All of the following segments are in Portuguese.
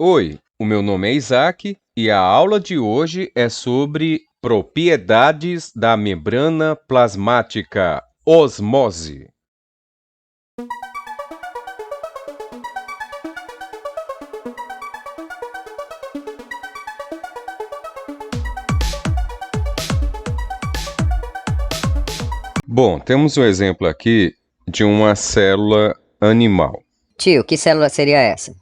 Oi, o meu nome é Isaac e a aula de hoje é sobre propriedades da membrana plasmática, osmose. Bom, temos um exemplo aqui de uma célula animal. Tio, que célula seria essa?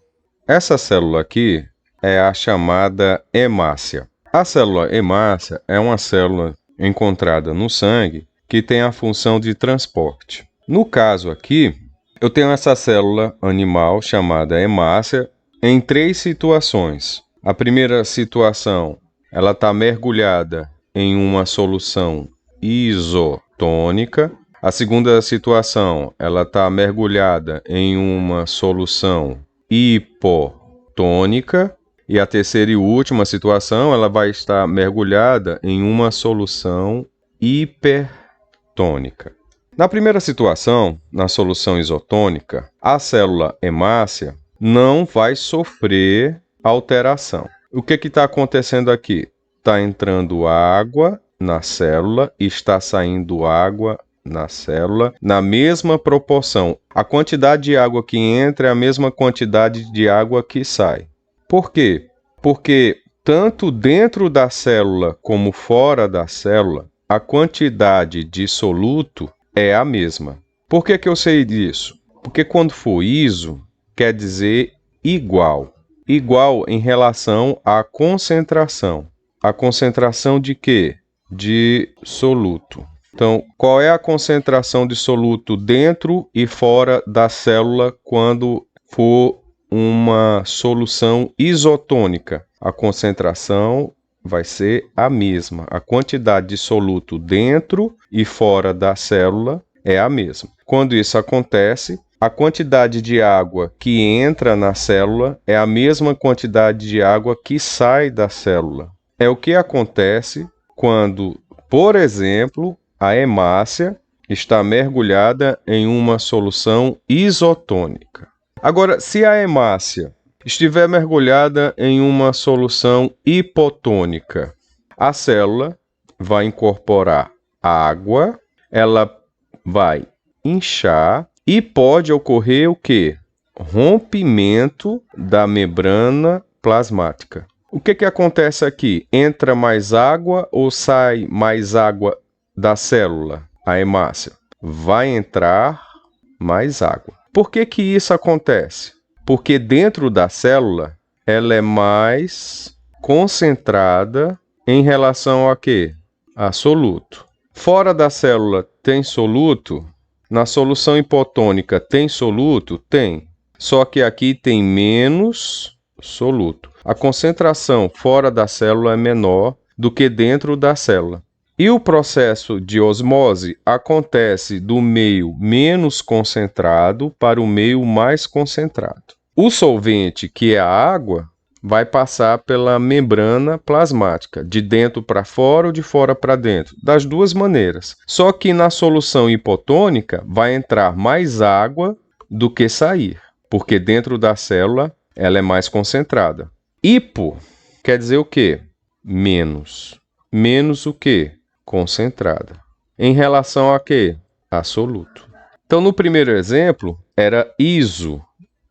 Essa célula aqui é a chamada hemácia. A célula hemácia é uma célula encontrada no sangue que tem a função de transporte. No caso aqui, eu tenho essa célula animal chamada hemácia em 3 situações. A primeira situação, ela está mergulhada em uma solução isotônica. A segunda situação, ela está mergulhada em uma solução hipotônica. E a terceira e última situação, ela vai estar mergulhada em uma solução hipertônica. Na primeira situação, na solução isotônica, a célula hemácia não vai sofrer alteração. O que está acontecendo aqui? Está entrando água na célula e está saindo água na célula na mesma proporção. A quantidade de água que entra é a mesma quantidade de água que sai. Por quê? Porque tanto dentro da célula como fora da célula, a quantidade de soluto é a mesma. Por que eu sei disso? Porque quando for iso, quer dizer igual. Igual em relação à concentração. A concentração de quê? De soluto. Então, qual é a concentração de soluto dentro e fora da célula quando for uma solução isotônica? A concentração vai ser a mesma. A quantidade de soluto dentro e fora da célula é a mesma. Quando isso acontece, a quantidade de água que entra na célula é a mesma quantidade de água que sai da célula. É o que acontece quando, por exemplo, a hemácia está mergulhada em uma solução isotônica. Agora, se a hemácia estiver mergulhada em uma solução hipotônica, a célula vai incorporar água, ela vai inchar e pode ocorrer o quê? Rompimento da membrana plasmática. O que acontece aqui? Entra mais água ou sai mais água da célula, a hemácia? Vai entrar mais água. Por que isso acontece? Porque dentro da célula, ela é mais concentrada em relação a quê? A soluto. Fora da célula tem soluto? Na solução hipotônica tem soluto? Tem. Só que aqui tem menos soluto. A concentração fora da célula é menor do que dentro da célula. E o processo de osmose acontece do meio menos concentrado para o meio mais concentrado. O solvente, que é a água, vai passar pela membrana plasmática, de dentro para fora ou de fora para dentro, das duas maneiras. Só que na solução hipotônica vai entrar mais água do que sair, porque dentro da célula ela é mais concentrada. Hipo quer dizer o quê? Menos. Menos o quê? Concentrada. Em relação a quê? A soluto. Então, no primeiro exemplo, era iso,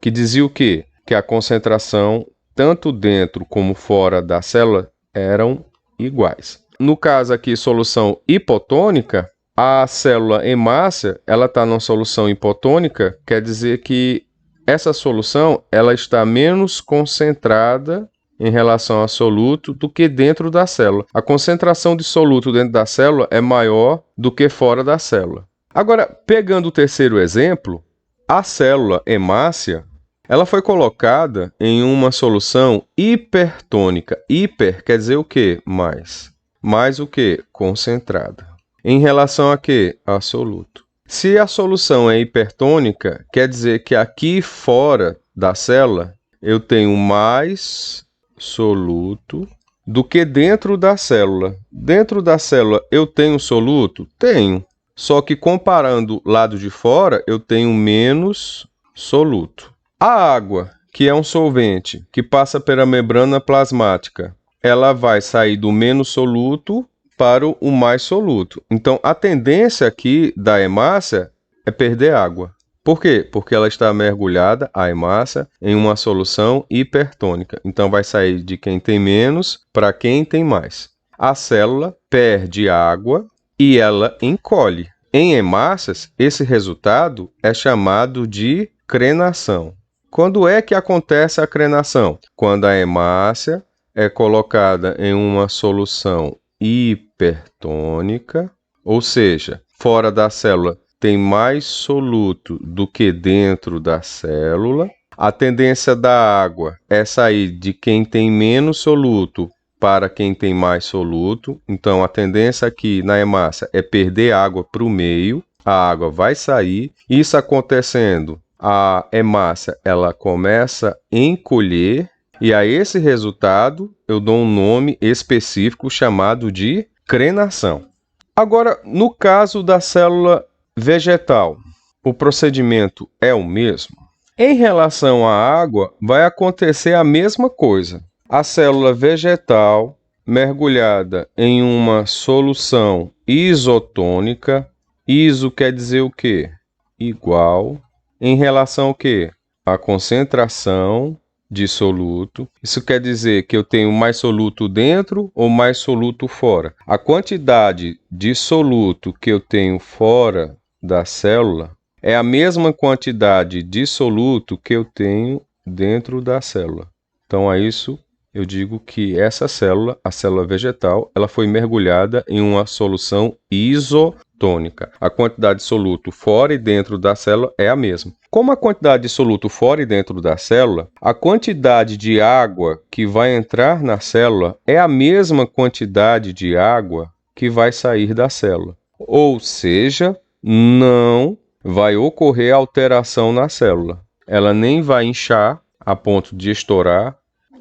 que dizia o quê? Que a concentração, tanto dentro como fora da célula, eram iguais. No caso aqui, solução hipotônica, a célula hemácia, ela está numa solução hipotônica, quer dizer que essa solução ela está menos concentrada em relação a soluto do que dentro da célula. A concentração de soluto dentro da célula é maior do que fora da célula. Agora, pegando o terceiro exemplo, a célula hemácia, ela foi colocada em uma solução hipertônica. Hiper quer dizer o quê? Mais. Mais o quê? Concentrada. Em relação a quê? A soluto. Se a solução é hipertônica, quer dizer que aqui fora da célula eu tenho mais soluto do que dentro da célula. Dentro da célula eu tenho soluto? Tenho. Só que comparando lado de fora, eu tenho menos soluto. A água, que é um solvente que passa pela membrana plasmática, ela vai sair do menos soluto para o mais soluto. Então, a tendência aqui da hemácia é perder água. Por quê? Porque ela está mergulhada, a hemácia, em uma solução hipertônica. Então, vai sair de quem tem menos para quem tem mais. A célula perde água e ela encolhe. Em hemácias, esse resultado é chamado de crenação. Quando é que acontece a crenação? Quando a hemácia é colocada em uma solução hipertônica, ou seja, fora da célula tem mais soluto do que dentro da célula. A tendência da água é sair de quem tem menos soluto para quem tem mais soluto. Então, a tendência aqui na hemácia é perder água para o meio. A água vai sair. Isso acontecendo, a hemácia ela começa a encolher. E a esse resultado, eu dou um nome específico chamado de crenação. Agora, no caso da célula vegetal, o procedimento é o mesmo? Em relação à água, vai acontecer a mesma coisa. A célula vegetal, mergulhada em uma solução isotônica, iso quer dizer o quê? Igual. Em relação ao quê? A concentração de soluto. Isso quer dizer que eu tenho mais soluto dentro ou mais soluto fora. A quantidade de soluto que eu tenho fora da célula é a mesma quantidade de soluto que eu tenho dentro da célula. Então, a isso eu digo que essa célula, a célula vegetal, ela foi mergulhada em uma solução isotônica. A quantidade de soluto fora e dentro da célula é a mesma. Como a quantidade de soluto fora e dentro da célula, a quantidade de água que vai entrar na célula é a mesma quantidade de água que vai sair da célula. Ou seja, não vai ocorrer alteração na célula. Ela nem vai inchar a ponto de estourar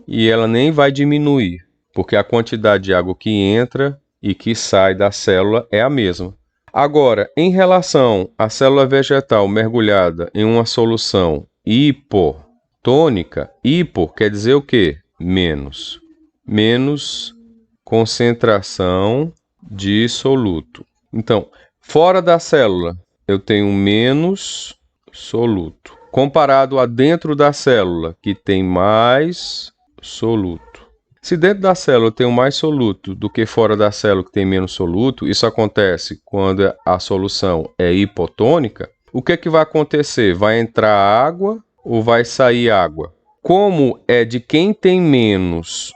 e ela nem vai diminuir, porque a quantidade de água que entra e que sai da célula é a mesma. Agora, em relação à célula vegetal mergulhada em uma solução hipotônica, hipo quer dizer o quê? Menos. Menos concentração de soluto. Então, fora da célula, eu tenho menos soluto. Comparado a dentro da célula, que tem mais soluto. Se dentro da célula eu tenho mais soluto do que fora da célula que tem menos soluto, isso acontece quando a solução é hipotônica. O que é que vai acontecer? Vai entrar água ou vai sair água? Como é de quem tem menos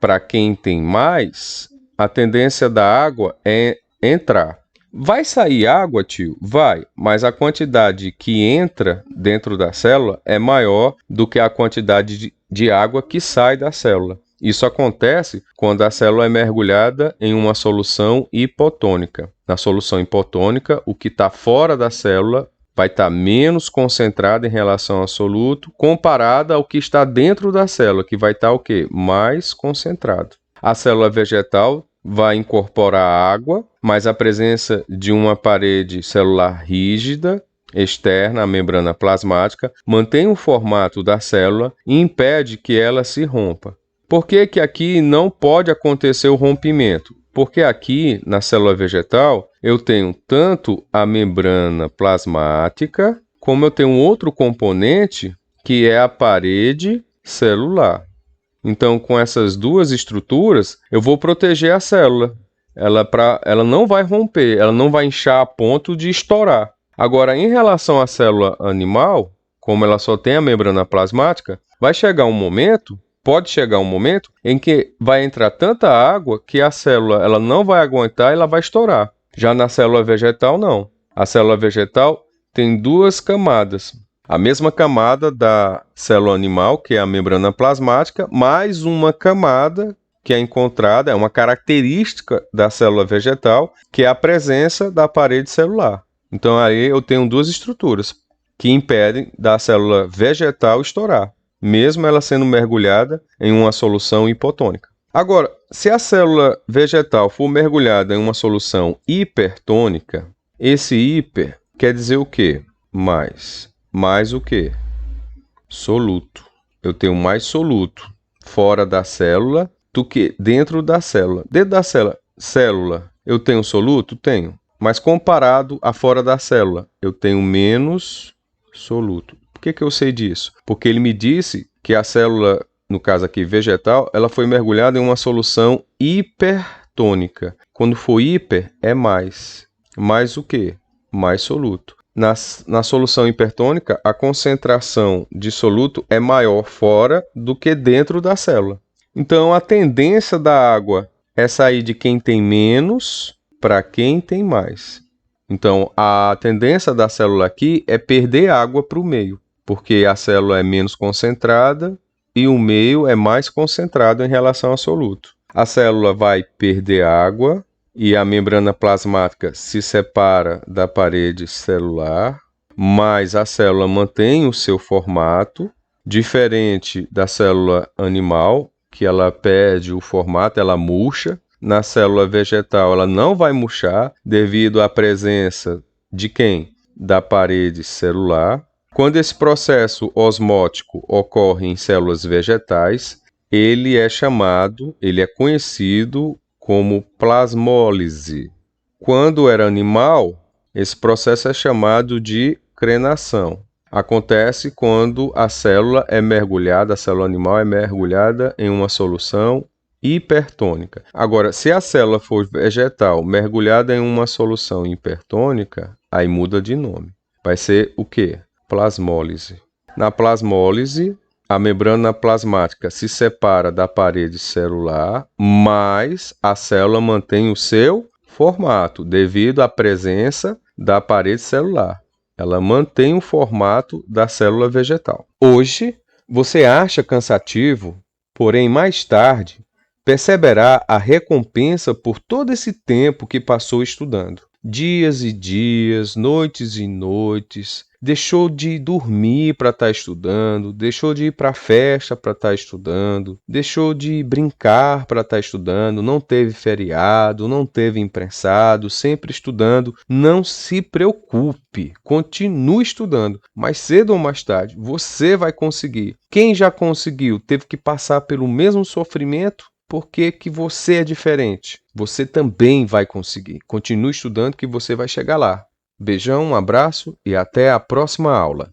para quem tem mais, a tendência da água é entrar. Vai sair água, tio? Vai, mas a quantidade que entra dentro da célula é maior do que a quantidade de água que sai da célula. Isso acontece quando a célula é mergulhada em uma solução hipotônica. Na solução hipotônica, o que está fora da célula vai estar menos concentrado em relação ao soluto, comparado ao que está dentro da célula, que vai estar o quê? Mais concentrado. A célula vegetal vai incorporar água, mas a presença de uma parede celular rígida, externa à membrana plasmática, mantém o formato da célula e impede que ela se rompa. Por que que aqui não pode acontecer o rompimento? Porque aqui, na célula vegetal, eu tenho tanto a membrana plasmática, como eu tenho um outro componente, que é a parede celular. Então, com essas duas estruturas, eu vou proteger a célula. Ela não vai romper, ela não vai inchar a ponto de estourar. Agora, em relação à célula animal, como ela só tem a membrana plasmática, pode chegar um momento em que vai entrar tanta água que a célula ela não vai aguentar e ela vai estourar. Já na célula vegetal, não. A célula vegetal tem duas camadas. A mesma camada da célula animal, que é a membrana plasmática, mais uma camada que é encontrada, é uma característica da célula vegetal, que é a presença da parede celular. Então, aí eu tenho duas estruturas que impedem da célula vegetal estourar, mesmo ela sendo mergulhada em uma solução hipotônica. Agora, se a célula vegetal for mergulhada em uma solução hipertônica, esse hiper quer dizer o quê? Mais. Mais o quê? Soluto. eu tenho mais soluto fora da célula do que dentro da célula. Dentro da célula, eu tenho soluto? Tenho. Mas comparado a fora da célula, eu tenho menos soluto. Por que eu sei disso? Porque ele me disse que a célula, no caso aqui vegetal, ela foi mergulhada em uma solução hipertônica. Quando for hiper, é mais. Mais o quê? Mais soluto. Na solução hipertônica, a concentração de soluto é maior fora do que dentro da célula. Então, a tendência da água é sair de quem tem menos para quem tem mais. Então, a tendência da célula aqui é perder água para o meio, porque a célula é menos concentrada e o meio é mais concentrado em relação ao soluto. A célula vai perder água e a membrana plasmática se separa da parede celular, mas a célula mantém o seu formato, diferente da célula animal, que ela perde o formato, ela murcha. Na célula vegetal, ela não vai murchar devido à presença de quem? Da parede celular. Quando esse processo osmótico ocorre em células vegetais, ele é conhecido como plasmólise. Quando era animal, esse processo é chamado de crenação. Acontece quando a célula animal é mergulhada em uma solução hipertônica. Agora, se a célula for vegetal mergulhada em uma solução hipertônica, aí muda de nome. Vai ser o quê? Plasmólise. Na plasmólise, a membrana plasmática se separa da parede celular, mas a célula mantém o seu formato devido à presença da parede celular. Ela mantém o formato da célula vegetal. Hoje, você acha cansativo, porém mais tarde perceberá a recompensa por todo esse tempo que passou estudando. Dias e dias, noites e noites, deixou de dormir para estar estudando, deixou de ir para a festa para estar estudando, deixou de brincar para estar estudando, não teve feriado, não teve imprensado, sempre estudando. Não se preocupe, continue estudando. Mais cedo ou mais tarde, você vai conseguir. Quem já conseguiu, teve que passar pelo mesmo sofrimento. Por que que você é diferente? Você também vai conseguir. Continue estudando que você vai chegar lá. Beijão, um abraço e até a próxima aula.